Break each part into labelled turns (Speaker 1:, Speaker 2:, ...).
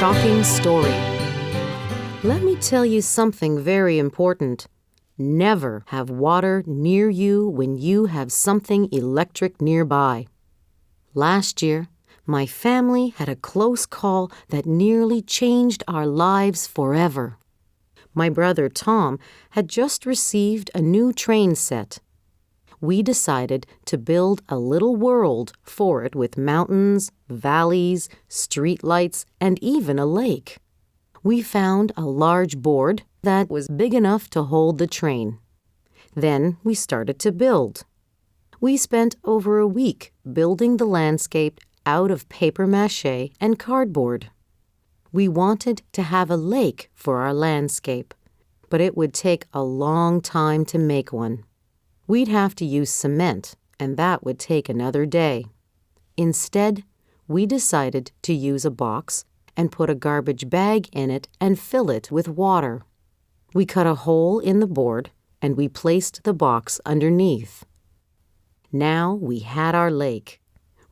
Speaker 1: shocking story. Let me tell you something very important. Never have water near you when you have something electric nearby. Last year, my family had a close call that nearly changed our lives forever. My brother Tom had just received a new train set. We decided to build a little world for it with mountains, valleys, streetlights, and even a lake. We found a large board that was big enough to hold the train. Then we started to build. We spent over a week building the landscape out of paper mache and cardboard. We wanted to have a lake for our landscape, but it would take a long time to make one. We'd have to use cement, and that would take another day. Instead, we decided to use a box and put a garbage bag in it and fill it with water. We cut a hole in the board, and we placed the box underneath. Now we had our lake.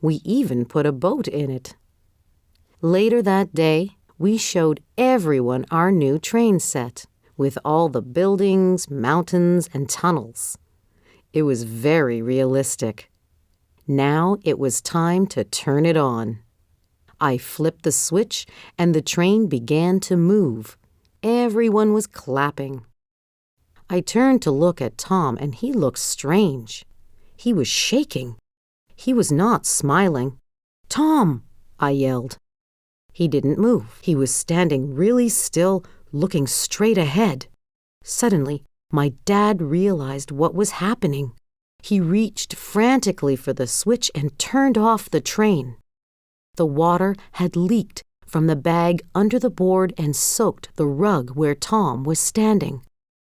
Speaker 1: We even put a boat in it. Later that day, we showed everyone our new train set, with all the buildings, mountains, and tunnels. It was very realistic. Now it was time to turn it on. I flipped the switch, and the train began to move. Everyone was clapping. I turned to look at Tom, and he looked strange. He was shaking. He was not smiling. "Tom!" I yelled. He didn't move. He was standing really still, looking straight ahead. Suddenly, my dad realized what was happening. He reached frantically for the switch and turned off the train. The water had leaked from the bag under the board and soaked the rug where Tom was standing.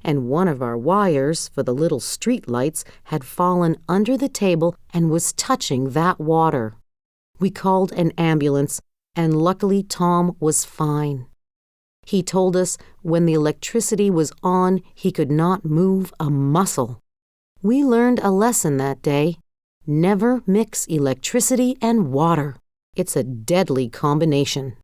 Speaker 1: And one of our wires for the little street lights had fallen under the table and was touching that water. We called an ambulance, and luckily Tom was fine. He told us when the electricity was on, he could not move a muscle. We learned a lesson that day. Never mix electricity and water. It's a deadly combination.